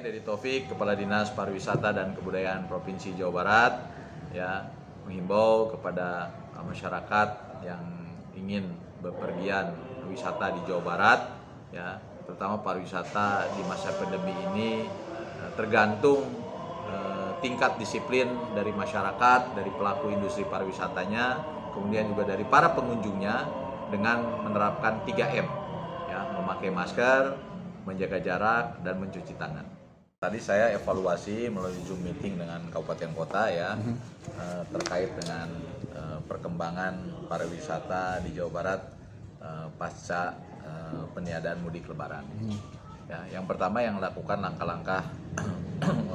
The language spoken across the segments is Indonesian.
Dedi Taufik, Kepala Dinas Pariwisata dan Kebudayaan Provinsi Jawa Barat, ya, menghimbau kepada masyarakat yang ingin bepergian wisata di Jawa Barat, ya, terutama pariwisata di masa pandemi ini tergantung tingkat disiplin dari masyarakat, dari pelaku industri pariwisatanya, kemudian juga dari para pengunjungnya dengan menerapkan 3M, ya, memakai masker, menjaga jarak, dan mencuci tangan. Tadi saya evaluasi melalui Zoom meeting dengan kabupaten kota, ya, terkait dengan perkembangan pariwisata di Jawa Barat pasca peniadaan mudik Lebaran. Ya, yang pertama yang lakukan langkah-langkah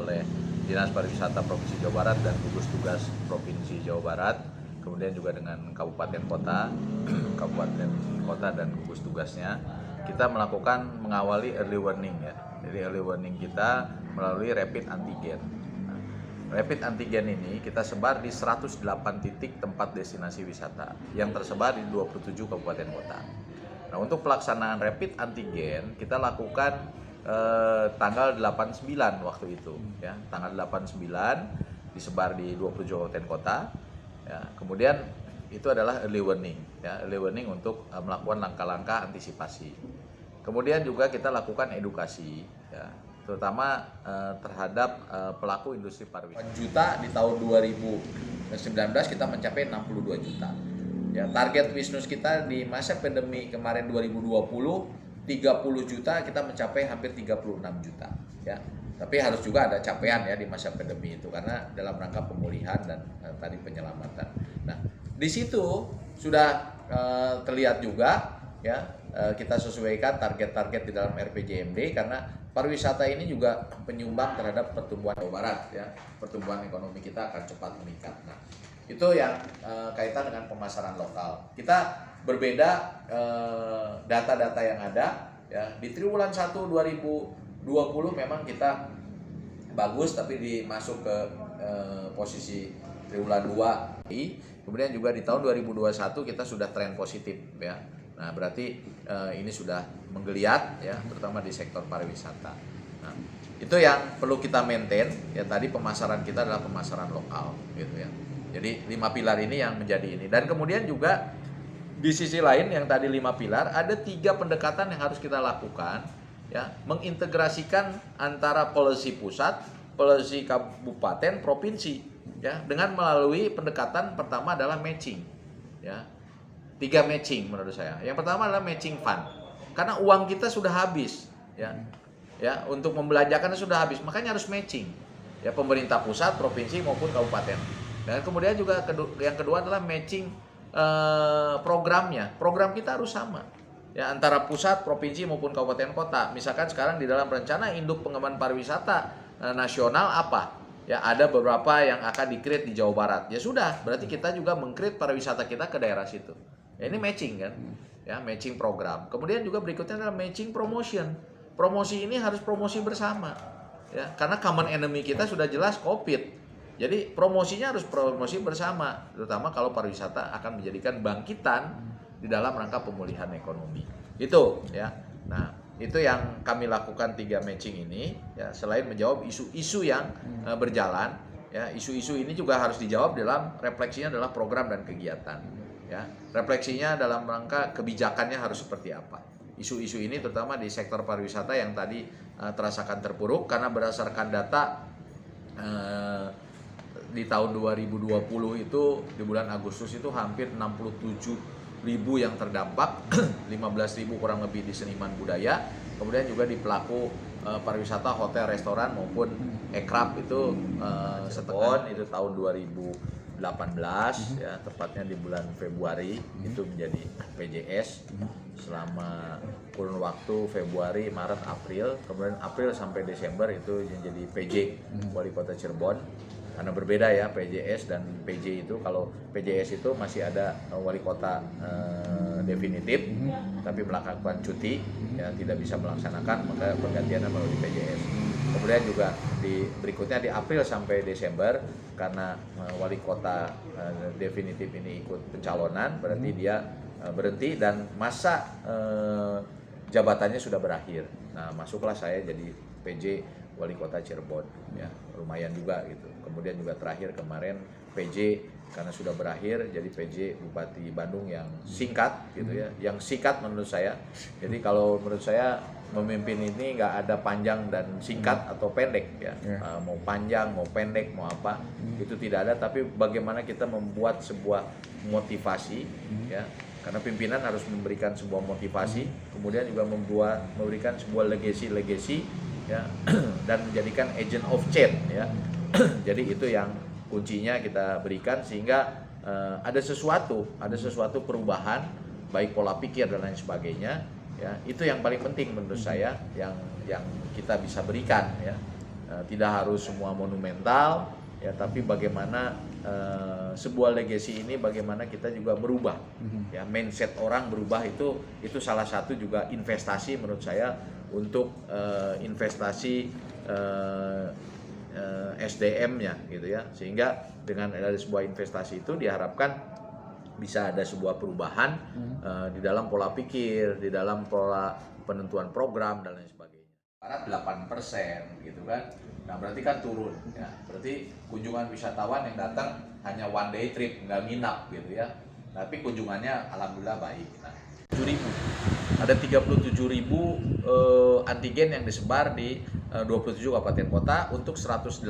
oleh Dinas Pariwisata Provinsi Jawa Barat dan gugus tugas Provinsi Jawa Barat, kemudian juga dengan kabupaten kota dan gugus tugasnya, kita melakukan mengawali early warning, ya. Jadi early warning kita melalui rapid antigen. Nah, rapid antigen ini kita sebar di 108 titik tempat destinasi wisata yang tersebar di 27 kabupaten kota. Nah, untuk pelaksanaan rapid antigen kita lakukan tanggal 89 waktu itu, ya. Tanggal 89 disebar di 27 kabupaten kota. Ya, kemudian itu adalah early warning, ya, early warning untuk melakukan langkah-langkah antisipasi. Kemudian juga kita lakukan edukasi, ya, terutama terhadap pelaku industri pariwisata. Juta di tahun 2019 kita mencapai 62 juta. Ya, target bisnis kita di masa pandemi kemarin 2020 30 juta, kita mencapai hampir 36 juta, ya. Tapi harus juga ada capaian, ya, di masa pandemi itu karena dalam rangka pemulihan dan tadi penyelamatan. Nah, di situ sudah terlihat juga, ya, kita sesuaikan target-target di dalam RPJMD karena pariwisata ini juga penyumbang terhadap pertumbuhan Jawa Barat, ya. Pertumbuhan ekonomi kita akan cepat meningkat. Nah, itu yang kaitan dengan pemasaran lokal. Kita berbeda data-data yang ada, ya. Di triwulan 1 2020 memang kita bagus, tapi masuk ke posisi triwulan 2. Kemudian juga di tahun 2021 kita sudah tren positif, ya. Nah, berarti ini sudah menggeliat, ya, terutama di sektor pariwisata. Nah, itu yang perlu kita maintain, ya. Tadi pemasaran kita adalah pemasaran lokal, gitu, ya. Jadi 5 pilar ini yang menjadi ini. Dan kemudian juga di sisi lain yang tadi 5 pilar, ada 3 pendekatan yang harus kita lakukan, ya, mengintegrasikan antara policy pusat, policy kabupaten, provinsi, ya, dengan melalui pendekatan pertama adalah matching, ya. 3 matching menurut saya. Yang pertama adalah matching fund. Karena uang kita sudah habis, ya. Ya, untuk membelanjakan sudah habis, makanya harus matching. Ya, pemerintah pusat, provinsi maupun kabupaten. Dan kemudian juga yang kedua adalah matching programnya. Program kita harus sama, ya, antara pusat, provinsi maupun kabupaten kota. Misalkan sekarang di dalam rencana induk pengembangan pariwisata nasional apa? Ya, ada beberapa yang akan di-create di Jawa Barat. Ya sudah, berarti kita juga meng-create pariwisata kita ke daerah situ. Ya, ini matching, kan? Ya, matching program. Kemudian juga berikutnya adalah matching promotion. Promosi ini harus promosi bersama, ya, karena common enemy kita sudah jelas COVID. Jadi promosinya harus promosi bersama, terutama kalau pariwisata akan menjadikan bangkitan di dalam rangka pemulihan ekonomi. Itu, ya. Nah, itu yang kami lakukan 3 matching ini, ya, selain menjawab isu-isu yang berjalan, ya. Isu-isu ini juga harus dijawab dalam refleksinya adalah program dan kegiatan, ya. Refleksinya dalam rangka kebijakannya harus seperti apa. Isu-isu ini terutama di sektor pariwisata yang tadi terasakan terpuruk karena berdasarkan data di tahun 2020 itu di bulan Agustus itu hampir 67.000 yang terdampak, 15.000 kurang lebih di seniman budaya, kemudian juga di pelaku pariwisata, hotel, restoran maupun ekraf itu setahun itu tahun 2018, ya, tepatnya di bulan Februari itu menjadi PJS selama kurun waktu Februari, Maret, April, kemudian April sampai Desember itu menjadi PJ Wali Kota Cirebon. Karena berbeda, ya, PJS dan PJ itu. Kalau PJS itu masih ada wali kota definitif, tapi melakukan cuti, ya, tidak bisa melaksanakan, maka pergantiannya melalui PJS. Kemudian juga berikutnya di April sampai Desember, karena wali kota definitif ini ikut pencalonan, berarti dia berhenti dan masa jabatannya sudah berakhir. Nah, masuklah saya jadi PJ wali kota Cirebon, ya lumayan juga gitu. Kemudian juga terakhir kemarin PJ karena sudah berakhir, jadi PJ Bupati Bandung yang singkat gitu ya, yang sikat menurut saya. Jadi kalau menurut saya memimpin ini nggak ada panjang dan singkat atau pendek ya, mau panjang mau pendek mau apa itu tidak ada, tapi bagaimana kita membuat sebuah motivasi ya, karena pimpinan harus memberikan sebuah motivasi, kemudian juga memberikan sebuah legacy ya dan menjadikan agent of change ya. Jadi itu yang kuncinya kita berikan sehingga ada sesuatu perubahan baik pola pikir dan lain sebagainya ya. Itu yang paling penting menurut saya yang kita bisa berikan ya. Tidak harus semua monumental ya, tapi bagaimana sebuah legacy ini bagaimana kita juga merubah ya, mindset orang berubah, itu salah satu juga investasi menurut saya untuk investasi SDM-nya gitu ya, sehingga dengan ada sebuah investasi itu diharapkan bisa ada sebuah perubahan di dalam pola pikir, di dalam pola penentuan program dan lain sebagainya. Barat 8% gitu kan, nah berarti kan turun ya, berarti kunjungan wisatawan yang datang hanya one day trip, nggak nginap gitu ya, tapi kunjungannya alhamdulillah baik. Nah, 7.000, ada 37.000 antigen yang disebar di 27 kabupaten kota untuk 108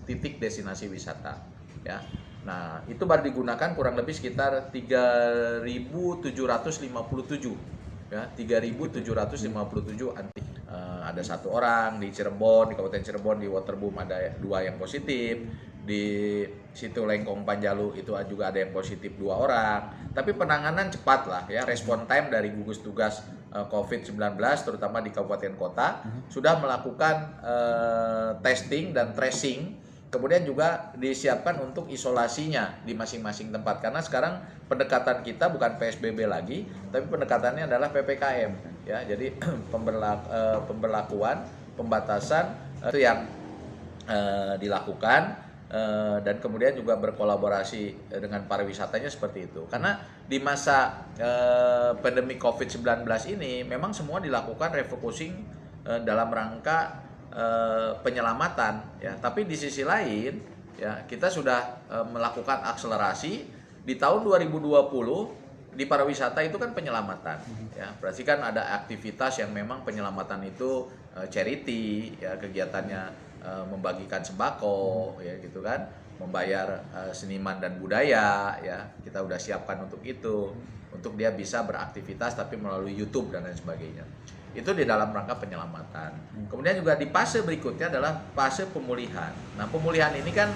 titik destinasi wisata ya. Nah, itu baru digunakan kurang lebih sekitar 3.757 ya, 3.757 antigen. Ada 1 orang di Cirebon, di Kabupaten Cirebon, di Waterboom ada 2 yang positif, di situ Lengkong Panjalu itu juga ada yang positif 2 orang. Tapi penanganan cepat lah ya, respon time dari gugus tugas COVID-19 terutama di kabupaten kota sudah melakukan testing dan tracing, kemudian juga disiapkan untuk isolasinya di masing-masing tempat, karena sekarang pendekatan kita bukan PSBB lagi, tapi pendekatannya adalah PPKM ya. Jadi pemberlakuan pembatasan itu yang dilakukan, dan kemudian juga berkolaborasi dengan pariwisatanya seperti itu. Karena di masa pandemi COVID-19 ini memang semua dilakukan refocusing dalam rangka penyelamatan ya. Tapi di sisi lain ya, kita sudah melakukan akselerasi di tahun 2020 di pariwisata itu kan penyelamatan ya. Berarti kan ada aktivitas yang memang penyelamatan itu charity ya, kegiatannya membagikan sembako ya gitu kan, membayar seniman dan budaya ya, kita udah siapkan untuk itu, untuk dia bisa beraktivitas tapi melalui YouTube dan lain sebagainya. Itu di dalam rangka penyelamatan. Kemudian juga di fase berikutnya adalah fase pemulihan. Nah, pemulihan ini kan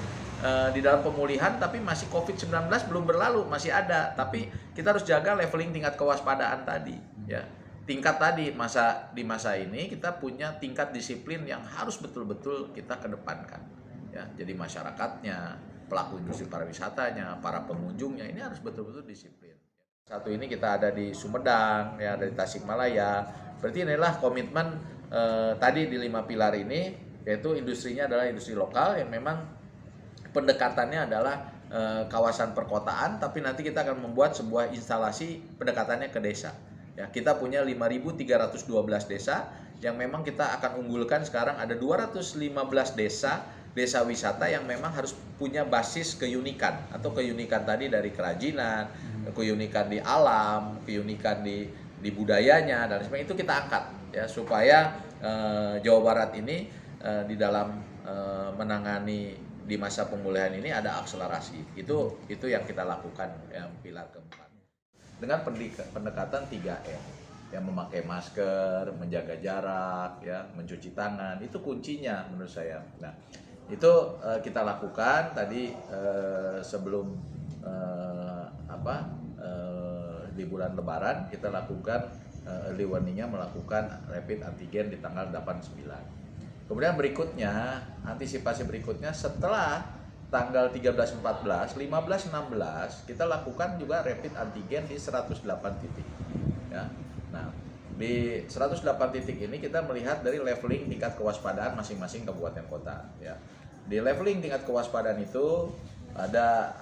di dalam pemulihan tapi masih COVID-19 belum berlalu, masih ada, tapi kita harus jaga leveling tingkat kewaspadaan tadi ya. Tingkat tadi di masa ini kita punya tingkat disiplin yang harus betul-betul kita kedepankan ya. Jadi masyarakatnya, pelaku industri pariwisatanya, para pengunjungnya ini harus betul-betul disiplin. Satu ini kita ada di Sumedang ya, ada di Tasikmalaya. Berarti inilah komitmen tadi di 5 pilar ini, yaitu industrinya adalah industri lokal yang memang pendekatannya adalah kawasan perkotaan, tapi nanti kita akan membuat sebuah instalasi pendekatannya ke desa. Ya, kita punya 5.312 desa yang memang kita akan unggulkan. Sekarang ada 215 desa wisata yang memang harus punya basis keunikan, atau keunikan tadi dari kerajinan, keunikan di alam, keunikan di budayanya dan sebagainya, itu kita angkat ya, supaya Jawa Barat ini di dalam menangani di masa pemulihan ini ada akselerasi. Itu yang kita lakukan yang pilar keempat. Dengan pendekatan 3M, yang memakai masker, menjaga jarak, ya, mencuci tangan, itu kuncinya menurut saya. Nah, itu kita lakukan tadi sebelum di bulan Lebaran kita lakukan early warning-nya, melakukan rapid antigen di tanggal 8-9. Kemudian berikutnya, antisipasi berikutnya setelah tanggal 13, 14, 15, 16 kita lakukan juga rapid antigen di 108 titik ya. Nah, di 108 titik ini kita melihat dari leveling tingkat kewaspadaan masing-masing kabupaten kota ya. Di leveling tingkat kewaspadaan itu ada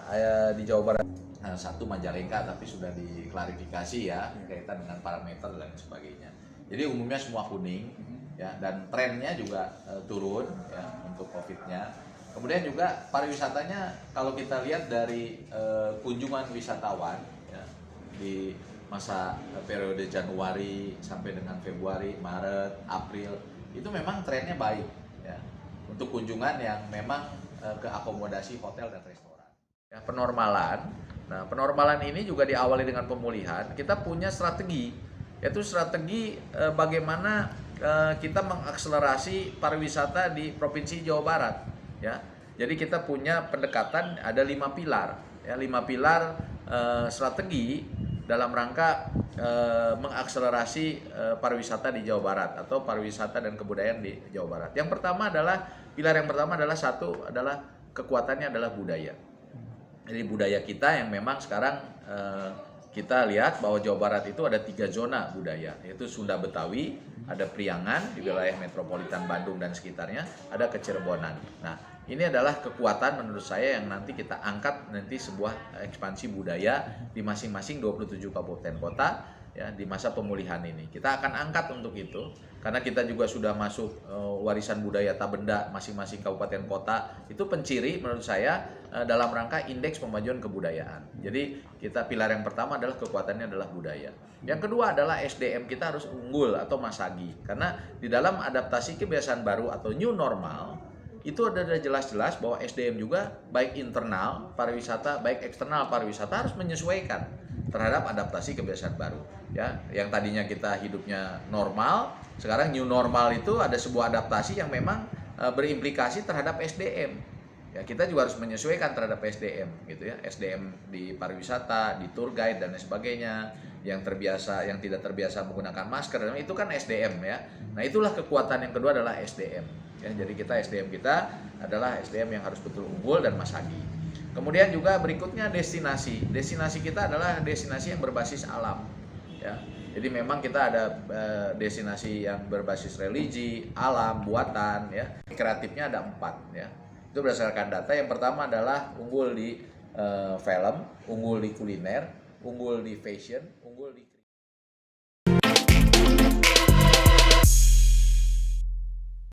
di Jawa Barat 1 Majalengka, tapi sudah diklarifikasi ya kaitan dengan parameter dan sebagainya. Jadi umumnya semua kuning ya, dan trennya juga turun ya untuk COVID-nya. Kemudian juga pariwisatanya kalau kita lihat dari kunjungan wisatawan ya, di masa periode Januari sampai dengan Februari, Maret, April itu memang trennya baik ya untuk kunjungan yang memang ke akomodasi hotel dan restoran. Ya, penormalan. Nah, penormalan ini juga diawali dengan pemulihan. Kita punya strategi, yaitu strategi bagaimana kita mengakselerasi pariwisata di Provinsi Jawa Barat. Ya, jadi kita punya pendekatan ada 5 pilar, ya 5 pilar strategi dalam rangka mengakselerasi pariwisata di Jawa Barat atau pariwisata dan kebudayaan di Jawa Barat. Yang pertama adalah pilar yang pertama adalah satu adalah kekuatannya adalah budaya. Jadi budaya kita yang memang sekarang kita lihat bahwa Jawa Barat itu ada 3 zona budaya, yaitu Sunda Betawi, ada Priangan di wilayah metropolitan Bandung dan sekitarnya, ada Kecirebonan. Nah, ini adalah kekuatan menurut saya yang nanti kita angkat nanti sebuah ekspansi budaya di masing-masing 27 kabupaten kota ya di masa pemulihan ini. Kita akan angkat untuk itu karena kita juga sudah masuk warisan budaya Tabenda masing-masing kabupaten kota. Itu penciri menurut saya dalam rangka indeks pemajuan kebudayaan. Jadi kita pilar yang pertama adalah kekuatannya adalah budaya. Yang kedua adalah SDM kita harus unggul atau masagi. Karena di dalam adaptasi kebiasaan baru atau new normal itu ada jelas-jelas bahwa SDM juga baik internal pariwisata baik eksternal pariwisata harus menyesuaikan terhadap adaptasi kebiasaan baru ya. Yang tadinya kita hidupnya normal, sekarang new normal itu ada sebuah adaptasi yang memang berimplikasi terhadap SDM. Ya, kita juga harus menyesuaikan terhadap SDM gitu ya. SDM di pariwisata, di tour guide dan lain sebagainya, yang terbiasa yang tidak terbiasa menggunakan masker itu kan SDM ya. Nah, itulah kekuatan yang kedua adalah SDM. Ya, jadi SDM kita adalah SDM yang harus betul unggul dan masagi. Kemudian juga berikutnya destinasi. Destinasi kita adalah destinasi yang berbasis alam. Ya, jadi memang kita ada destinasi yang berbasis religi, alam, buatan. Ya, kreatifnya ada 4. Ya, itu berdasarkan data. Yang pertama adalah unggul di film, unggul di kuliner, unggul di fashion, unggul di